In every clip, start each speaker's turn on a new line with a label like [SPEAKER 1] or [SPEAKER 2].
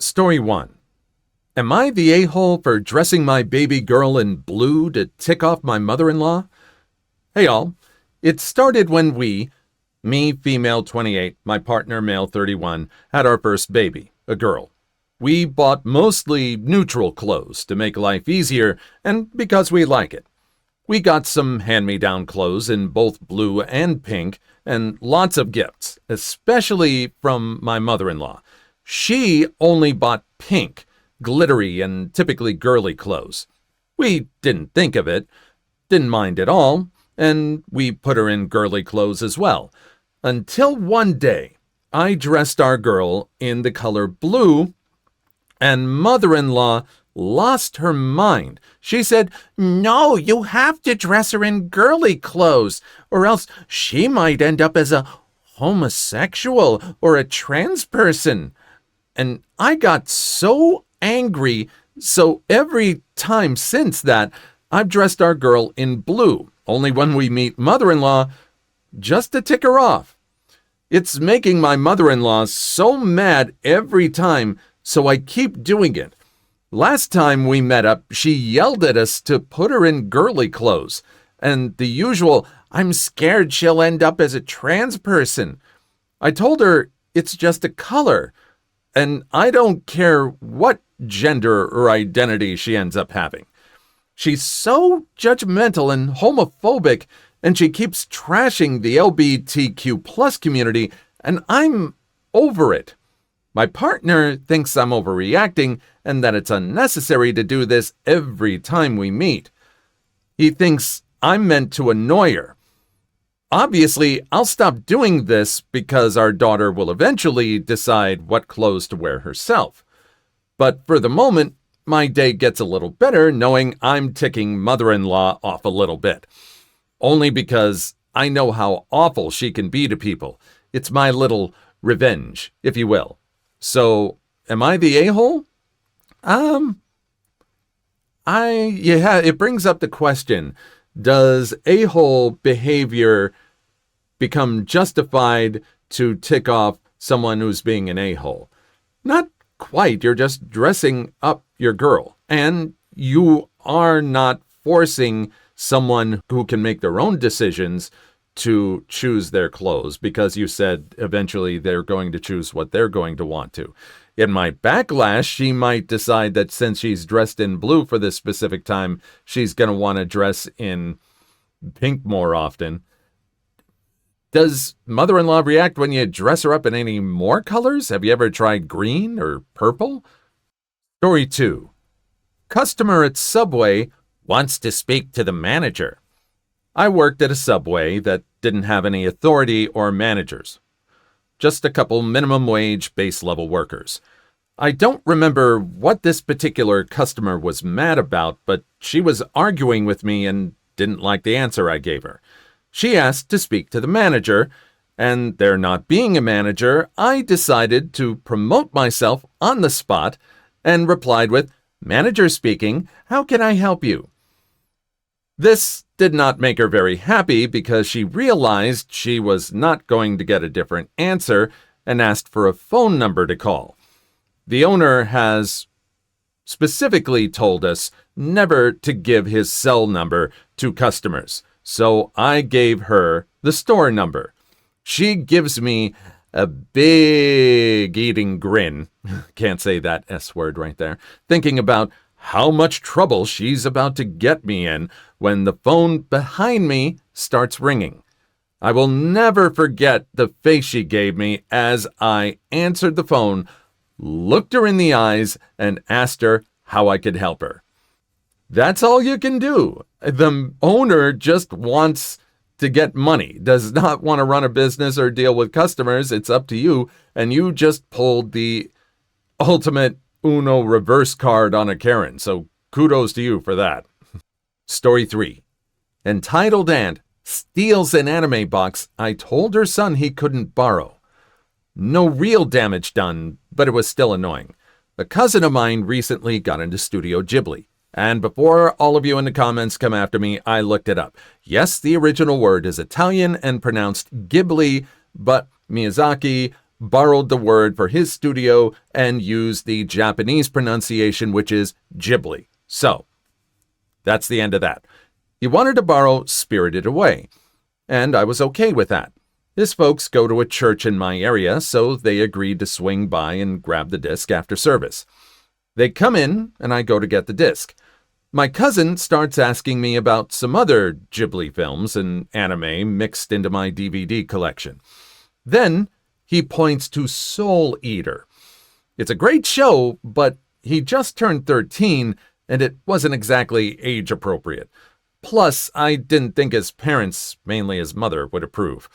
[SPEAKER 1] Story 1. Am I the a-hole for dressing my baby girl in blue to tick off my mother-in-law? Hey all, it started when me female 28, my partner male 31, had our first baby, a girl. We bought mostly neutral clothes to make life easier and because we like it. We got some hand-me-down clothes in both blue and pink and lots of gifts, especially from my mother-in-law. She only bought pink, glittery, and typically girly clothes. We didn't think of it, didn't mind at all, and we put her in girly clothes as well. Until one day, I dressed our girl in the color blue, and mother-in-law lost her mind. She said, "No, you have to dress her in girly clothes, or else she might end up as a homosexual or a trans person." And I got so angry, so every time since that, I've dressed our girl in blue, only when we meet mother-in-law, just to tick her off. It's making my mother-in-law so mad every time, so I keep doing it. Last time we met up, she yelled at us to put her in girly clothes, and the usual, "I'm scared she'll end up as a trans person." I told her it's just a color, and I don't care what gender or identity she ends up having. She's so judgmental and homophobic, and she keeps trashing the LGBTQ plus community, and I'm over it. My partner thinks I'm overreacting and that it's unnecessary to do this every time we meet. He thinks I'm meant to annoy her. Obviously, I'll stop doing this because our daughter will eventually decide what clothes to wear herself. But for the moment, my day gets a little better knowing I'm ticking mother-in-law off a little bit. Only because I know how awful she can be to people. It's my little revenge, if you will. So, am I the a-hole? It brings up the question, does a-hole behavior become justified to tick off someone who's being an a-hole? Not quite. You're just dressing up your girl. And you are not forcing someone who can make their own decisions to choose their clothes because you said eventually they're going to choose what they're going to want to. In my backlash, she might decide that since she's dressed in blue for this specific time, she's going to want to dress in pink more often. Does mother-in-law react when you dress her up in any more colors? Have you ever tried green or purple? Story 2. Customer at Subway wants to speak to the manager. I worked at a Subway that didn't have any authority or managers. Just a couple minimum wage base level workers. I don't remember what this particular customer was mad about, but she was arguing with me and didn't like the answer I gave her. She asked to speak to the manager, and there not being a manager, I decided to promote myself on the spot and replied with, "Manager speaking, how can I help you?" This did not make her very happy because she realized she was not going to get a different answer and asked for a phone number to call. The owner has specifically told us never to give his cell number to customers, so I gave her the store number. She gives me a big eating grin, can't say that S word right there, thinking about how much trouble she's about to get me in when the phone behind me starts ringing. I will never forget the face she gave me as I answered the phone, looked her in the eyes, and asked her how I could help her. That's all you can do. The owner just wants to get money, does not want to run a business or deal with customers. It's up to you, and you just pulled the ultimate Uno reverse card on a Karen, so kudos to you for that. Story 3. Entitled aunt steals an anime box I told her son he couldn't borrow. No real damage done, but it was still annoying. A cousin of mine recently got into Studio Ghibli, and before all of you in the comments come after me, I looked it up. Yes, the original word is Italian and pronounced Ghibli, but Miyazaki borrowed the word for his studio and used the Japanese pronunciation, which is Ghibli. So, that's the end of that. He wanted to borrow Spirited Away, and I was okay with that. His folks go to a church in my area, so they agreed to swing by and grab the disc after service. They come in, and I go to get the disc. My cousin starts asking me about some other Ghibli films and anime mixed into my DVD collection. Then he points to Soul Eater. It's a great show, but he just turned 13, and it wasn't exactly age appropriate. Plus, I didn't think his parents, mainly his mother, would approve.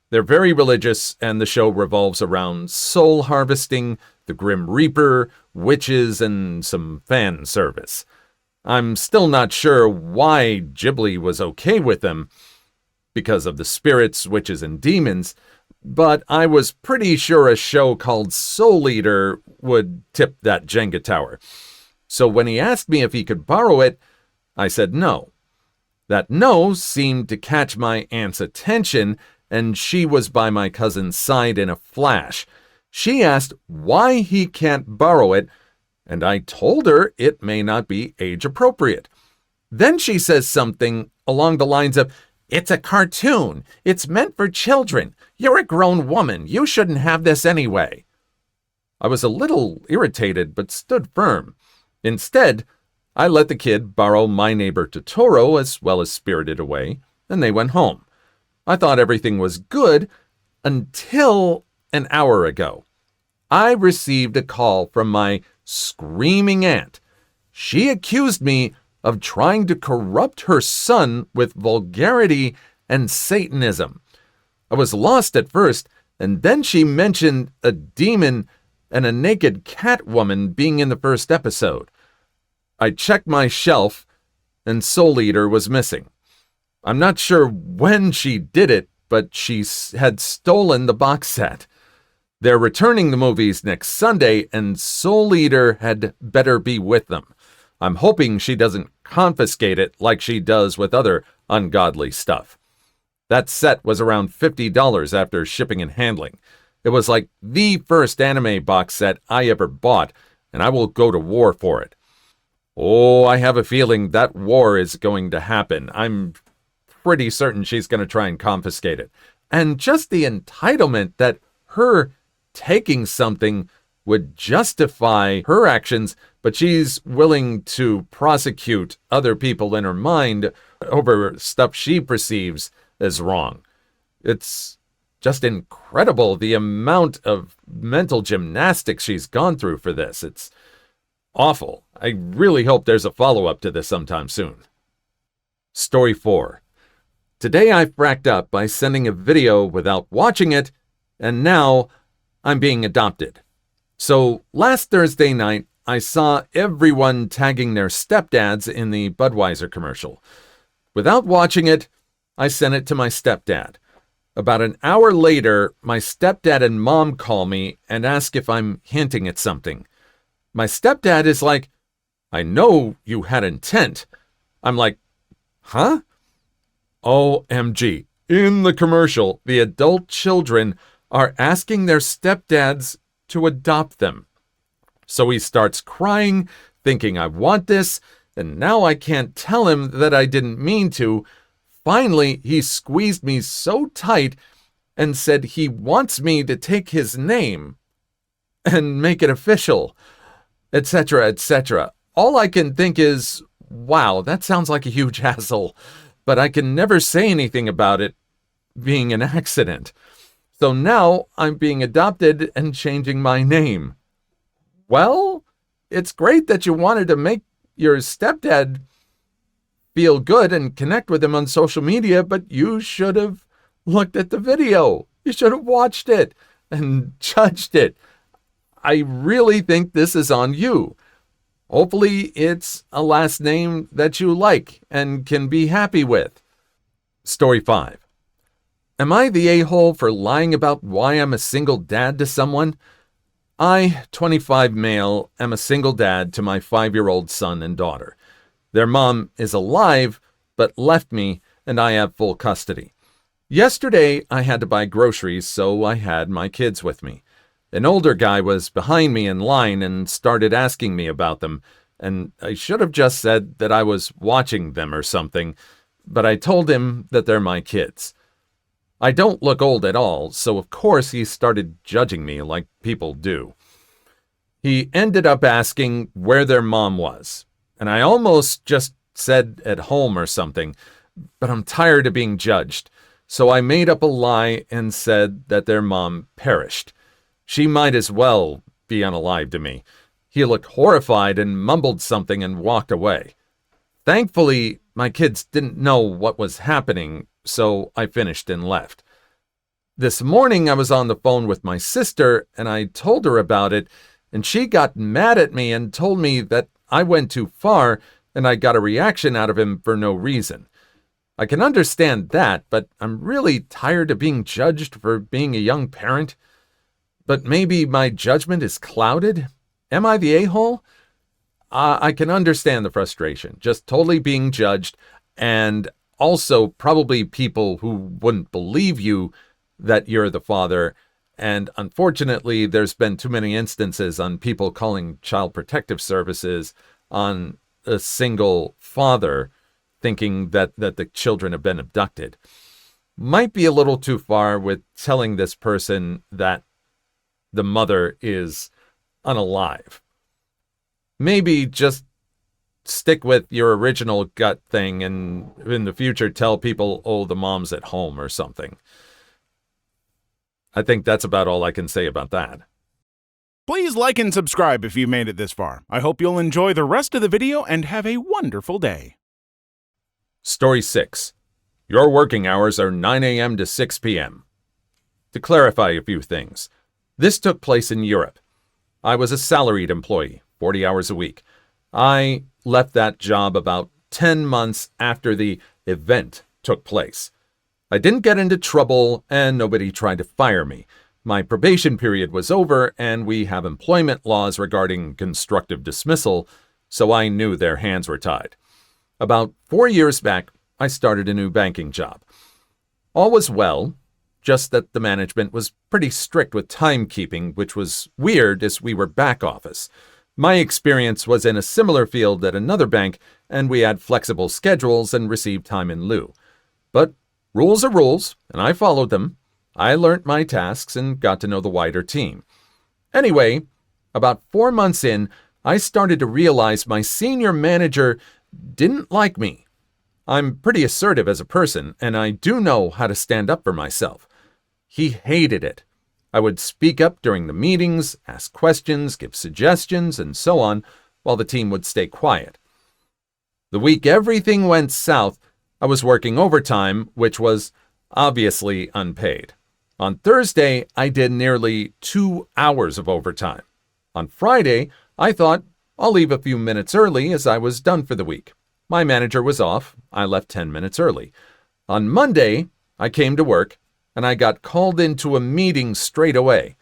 [SPEAKER 1] They're very religious, and the show revolves around soul harvesting, the Grim Reaper, witches, and some fan service. I'm still not sure why Ghibli was okay with them, because of the spirits, witches, and demons, but I was pretty sure a show called Soul Eater would tip that Jenga tower. So when he asked me if he could borrow it, I said no. That no seemed to catch my aunt's attention, and she was by my cousin's side in a flash. She asked why he can't borrow it, and I told her it may not be age appropriate. Then she says something along the lines of, "It's a cartoon. It's meant for children. You're a grown woman. You shouldn't have this anyway." I was a little irritated, but stood firm. Instead, I let the kid borrow My Neighbor Totoro as well as Spirited Away, and they went home. I thought everything was good until an hour ago. I received a call from my screaming aunt. She accused me of trying to corrupt her son with vulgarity and Satanism. I was lost at first, and then she mentioned a demon and a naked cat woman being in the first episode. I checked my shelf, and Soul Eater was missing. I'm not sure when she did it, but she had stolen the box set. They're returning the movies next Sunday, and Soul Eater had better be with them. I'm hoping she doesn't confiscate it like she does with other ungodly stuff. That set was around $50 after shipping and handling. It was like the first anime box set I ever bought, and I will go to war for it. Oh, I have a feeling that war is going to happen. I'm pretty certain she's going to try and confiscate it. And just the entitlement that her taking something would justify her actions, but she's willing to prosecute other people in her mind over stuff she perceives as wrong. It's just incredible the amount of mental gymnastics she's gone through for this. It's awful. I really hope there's a follow-up to this sometime soon. Story 4. Today I fracked up by sending a video without watching it, and now I'm being adopted. So last Thursday night, I saw everyone tagging their stepdads in the Budweiser commercial. Without watching it, I sent it to my stepdad. About an hour later, my stepdad and mom call me and ask if I'm hinting at something. My stepdad is like, "I know you had intent." I'm like, "Huh?" OMG. In the commercial, the adult children are asking their stepdads to adopt them. So he starts crying, thinking I want this, and now I can't tell him that I didn't mean to. Finally, he squeezed me so tight and said he wants me to take his name and make it official, etc., etc. All I can think is, wow, that sounds like a huge hassle, but I can never say anything about it being an accident. So now I'm being adopted and changing my name. Well, it's great that you wanted to make your stepdad feel good and connect with him on social media, but you should have looked at the video. You should have watched it and judged it. I really think this is on you. Hopefully it's a last name that you like and can be happy with. Story 5. Am I the a-hole for lying about why I'm a single dad to someone? I, 25 male, am a single dad to my 5-year-old son and daughter. Their mom is alive, but left me, and I have full custody. Yesterday, I had to buy groceries, so I had my kids with me. An older guy was behind me in line and started asking me about them, and I should have just said that I was watching them or something, but I told him that they're my kids. I don't look old at all, so of course he started judging me like people do. He ended up asking where their mom was, and I almost just said at home or something, but I'm tired of being judged, so I made up a lie and said that their mom perished. She might as well be unalive to me. He looked horrified and mumbled something and walked away. Thankfully, my kids didn't know what was happening, so I finished and left. This morning I was on the phone with my sister and I told her about it, and she got mad at me and told me that I went too far and I got a reaction out of him for no reason. I can understand that, but I'm really tired of being judged for being a young parent. But maybe my judgment is clouded? Am I the a-hole? I can understand the frustration, just totally being judged, and also probably people who wouldn't believe you that you're the father. And unfortunately, there's been too many instances on people calling Child Protective Services on a single father, thinking that the children have been abducted. Might be a little too far with telling this person that the mother is unalive. Maybe just stick with your original gut thing and in the future tell people, oh, the mom's at home or something. I think that's about all I can say about that.
[SPEAKER 2] Please like and subscribe if you made it this far. I hope you'll enjoy the rest of the video and have a wonderful day.
[SPEAKER 1] Story 6. Your working hours are 9 a.m. to 6 p.m. To clarify a few things, this took place in Europe. I was a salaried employee, 40 hours a week. I left that job about 10 months after the event took place. I didn't get into trouble and nobody tried to fire me. My probation period was over and we have employment laws regarding constructive dismissal, so I knew their hands were tied. About 4 years back, I started a new banking job. All was well, just that the management was pretty strict with timekeeping, which was weird as we were back office. My experience was in a similar field at another bank, and we had flexible schedules and received time in lieu. But rules are rules, and I followed them. I learned my tasks and got to know the wider team. Anyway, about 4 months in, I started to realize my senior manager didn't like me. I'm pretty assertive as a person, and I do know how to stand up for myself. He hated it. I would speak up during the meetings, ask questions, give suggestions, and so on, while the team would stay quiet. The week everything went south, I was working overtime, which was obviously unpaid. On Thursday, I did nearly 2 hours of overtime. On Friday, I thought I'll leave a few minutes early as I was done for the week. My manager was off. I left 10 minutes early. On Monday, I came to work, and I got called into a meeting straight away.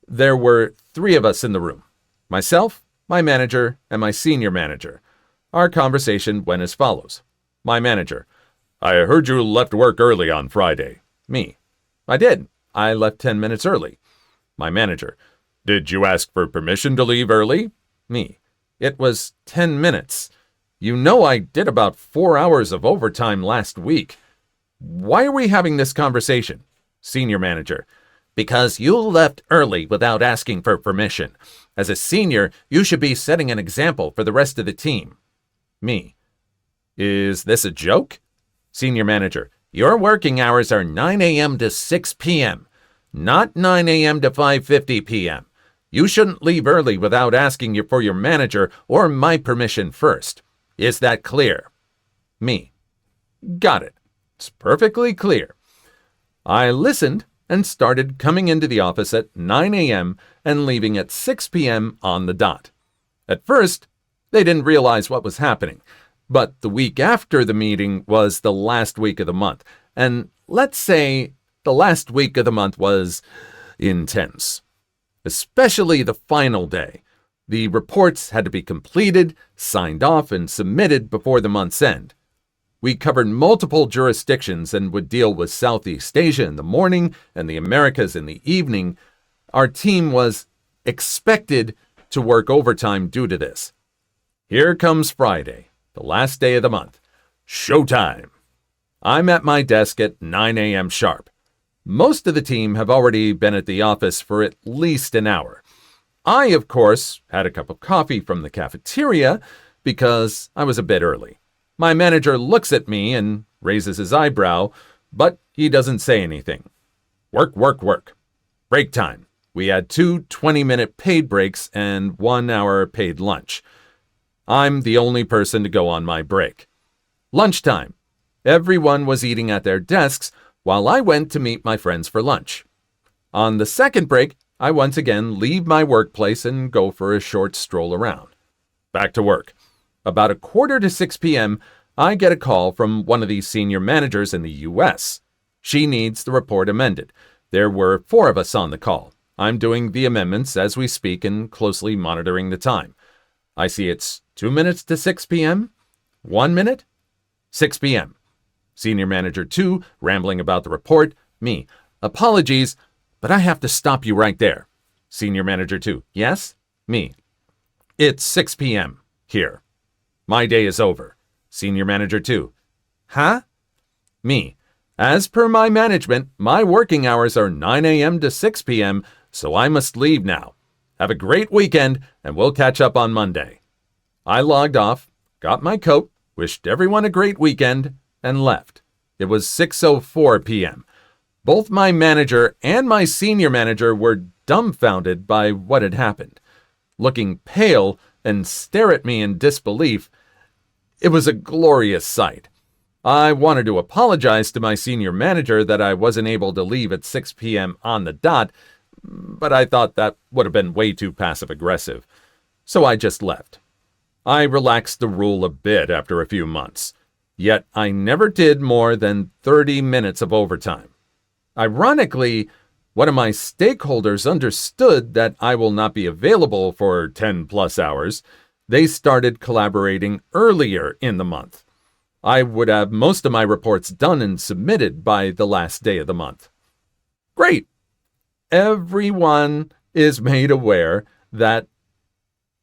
[SPEAKER 1] There were 3 of us in the room: myself, my manager, and my senior manager. Our conversation went as follows. My manager: I heard you left work early on Friday. Me: I did. I left 10 minutes early. My manager: Did you ask for permission to leave early? Me: It was 10 minutes. You know I did about 4 hours of overtime last week. Why are we having this conversation? Senior manager: Because you left early without asking for permission. As a senior, you should be setting an example for the rest of the team. Me: Is this a joke? Senior manager: Your working hours are 9 a.m. to 6 p.m., not 9 a.m. to 5:50 p.m. You shouldn't leave early without asking for your manager or my permission first. Is that clear? Me: Got it. It's perfectly clear. I listened and started coming into the office at 9 a.m. and leaving at 6 p.m. on the dot. At first, they didn't realize what was happening, but the week after the meeting was the last week of the month, and let's say the last week of the month was intense, especially the final day. The reports had to be completed, signed off, and submitted before the month's end. We covered multiple jurisdictions and would deal with Southeast Asia in the morning and the Americas in the evening. Our team was expected to work overtime due to this. Here comes Friday, the last day of the month. Showtime! I'm at my desk at 9 a.m. sharp. Most of the team have already been at the office for at least an hour. I, of course, had a cup of coffee from the cafeteria because I was a bit early. My manager looks at me and raises his eyebrow, but he doesn't say anything. Work, work, work. Break time. We had 2 20-minute paid breaks and 1 hour paid lunch. I'm the only person to go on my break. Lunchtime. Everyone was eating at their desks while I went to meet my friends for lunch. On the second break, I once again leave my workplace and go for a short stroll around. Back to work. About 5:45 p.m., I get a call from one of these senior managers in the U.S. She needs the report amended. There were 4 of us on the call. I'm doing the amendments as we speak and closely monitoring the time. I see it's 2 minutes to 6 p.m., 1 minute, 6 p.m. Senior Manager 2, rambling about the report. Me, apologies, but I have to stop you right there. Senior Manager 2, yes? Me, it's 6 p.m. here. My day is over. Senior Manager 2, huh? Me, as per my management, my working hours are 9 a.m. to 6 p.m., so I must leave now. Have a great weekend, and we'll catch up on Monday. I logged off, got my coat, wished everyone a great weekend, and left. It was 6:04 p.m. Both my manager and my senior manager were dumbfounded by what had happened. Looking pale and stare at me in disbelief, it was a glorious sight. I wanted to apologize to my senior manager that I wasn't able to leave at 6 p.m. on the dot, but I thought that would have been way too passive-aggressive. So I just left. I relaxed the rule a bit after a few months, yet I never did more than 30 minutes of overtime. Ironically, one of my stakeholders understood that I will not be available for 10+ hours. They started collaborating earlier in the month. I would have most of my reports done and submitted by the last day of the month. Great! Everyone is made aware that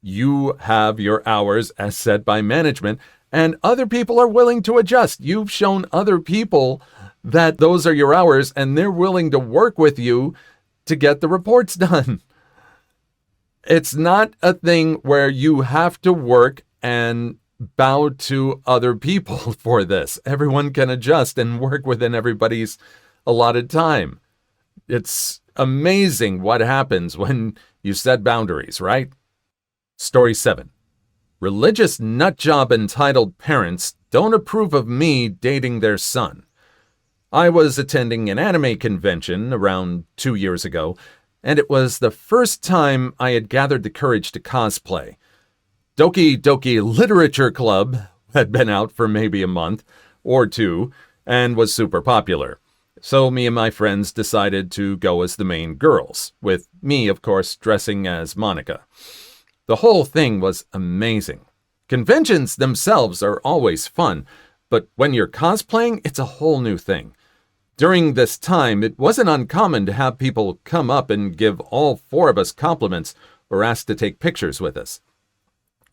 [SPEAKER 1] you have your hours as set by management, and other people are willing to adjust. You've shown other people that those are your hours, and they're willing to work with you to get the reports done. It's not a thing where you have to work and bow to other people for this. Everyone can adjust and work within everybody's allotted time. It's amazing what happens when you set boundaries, right? Story 7. Religious nutjob entitled parents don't approve of me dating their son. I was attending an anime convention around 2 years ago, and it was the first time I had gathered the courage to cosplay. Doki Doki Literature Club had been out for maybe a month or 2 and was super popular. So me and my friends decided to go as the main girls, with me, of course, dressing as Monica. The whole thing was amazing. Conventions themselves are always fun, but when you're cosplaying, it's a whole new thing. During this time, it wasn't uncommon to have people come up and give all 4 of us compliments or ask to take pictures with us.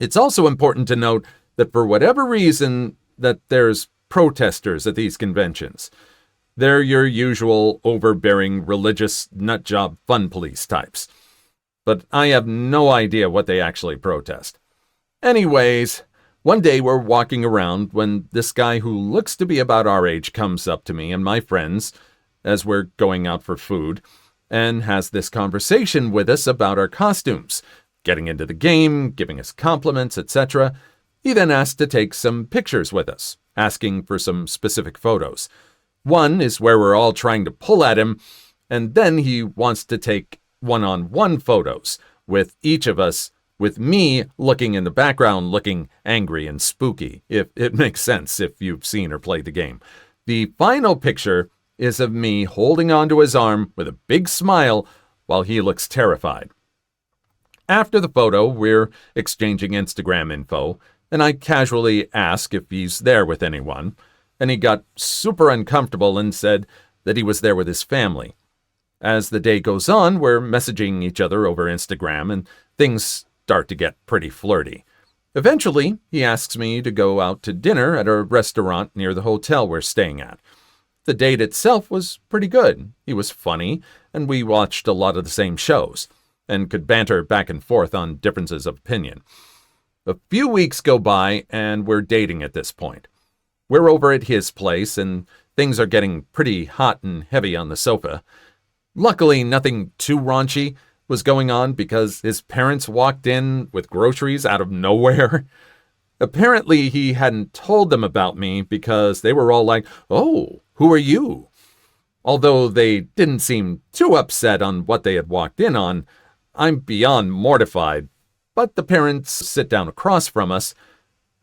[SPEAKER 1] It's also important to note that for whatever reason that there's protesters at these conventions. They're your usual overbearing religious nutjob fun police types. But I have no idea what they actually protest. Anyways, one day we're walking around when this guy who looks to be about our age comes up to me and my friends as we're going out for food and has this conversation with us about our costumes, getting into the game, giving us compliments, etc. He then asked to take some pictures with us, asking for some specific photos. One is where we're all trying to pull at him, and then he wants to take one-on-one photos with each of us, with me looking in the background looking angry and spooky, if it makes sense if you've seen or played the game. The final picture is of me holding onto his arm with a big smile while he looks terrified. After the photo, we're exchanging Instagram info, and I casually ask if he's there with anyone, and he got super uncomfortable and said that he was there with his family. As the day goes on, we're messaging each other over Instagram, and things start to get pretty flirty. Eventually, he asks me to go out to dinner at a restaurant near the hotel we're staying at. The date itself was pretty good. He was funny, and we watched a lot of the same shows, and could banter back and forth on differences of opinion. A few weeks go by, and we're dating at this point. We're over at his place, and things are getting pretty hot and heavy on the sofa. Luckily, nothing too raunchy was going on because his parents walked in with groceries out of nowhere. Apparently, he hadn't told them about me because they were all like, "Oh, who are you?" Although they didn't seem too upset on what they had walked in on, I'm beyond mortified. But the parents sit down across from us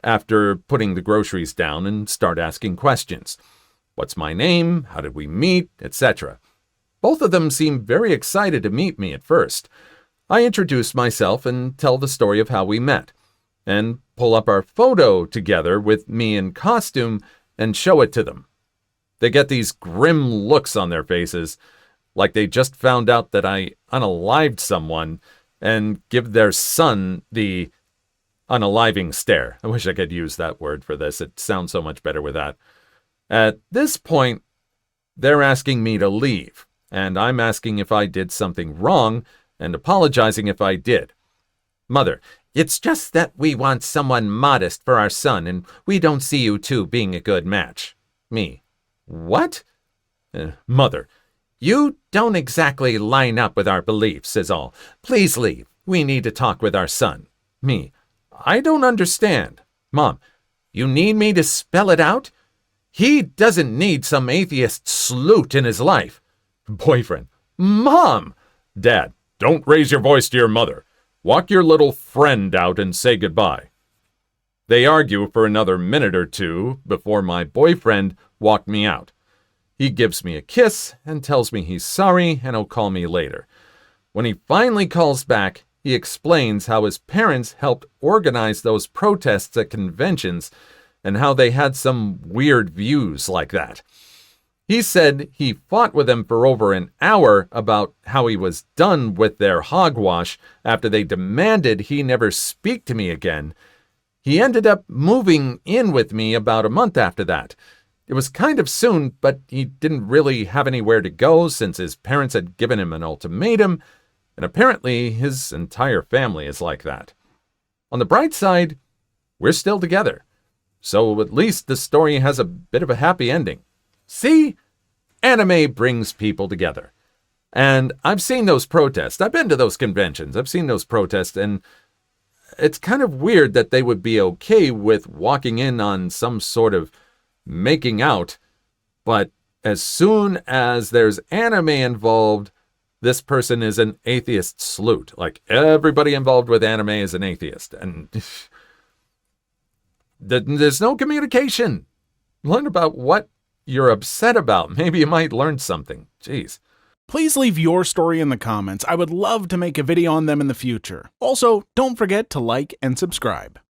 [SPEAKER 1] after putting the groceries down and start asking questions. What's my name? How did we meet? Etc. Both of them seem very excited to meet me at first. I introduce myself and tell the story of how we met, and pull up our photo together with me in costume and show it to them. They get these grim looks on their faces, like they just found out that I unalived someone, and give their son the unaliving stare. I wish I could use that word for this. It sounds so much better with that. At this point, they're asking me to leave, and I'm asking if I did something wrong and apologizing if I did. Mother: "It's just that we want someone modest for our son, and we don't see you two being a good match." Me: "What?" Mother: "You don't exactly line up with our beliefs, is all. Please leave. We need to talk with our son." Me: "I don't understand." Mom: "You need me to spell it out? He doesn't need some atheist sloot in his life." Boyfriend: "Mom!" Dad: "Don't raise your voice to your mother. Walk your little friend out and say goodbye." They argue for another minute or two before my boyfriend walked me out. He gives me a kiss and tells me he's sorry and he'll call me later. When he finally calls back, he explains how his parents helped organize those protests at conventions and how they had some weird views like that. He said he fought with them for over an hour about how he was done with their hogwash after they demanded he never speak to me again. He ended up moving in with me about a month after that. It was kind of soon, but he didn't really have anywhere to go since his parents had given him an ultimatum, and apparently his entire family is like that. On the bright side, we're still together. So at least the story has a bit of a happy ending. See? Anime brings people together. And I've seen those protests. I've been to those conventions. I've seen those protests, and it's kind of weird that they would be okay with walking in on some sort of making out, but as soon as there's anime involved, this person is an atheist sloot. Like, everybody involved with anime is an atheist. And there's no communication. Learn about what you're upset about. Maybe you might learn something. Jeez.
[SPEAKER 2] Please leave your story in the comments. I would love to make a video on them in the future. Also, don't forget to like and subscribe.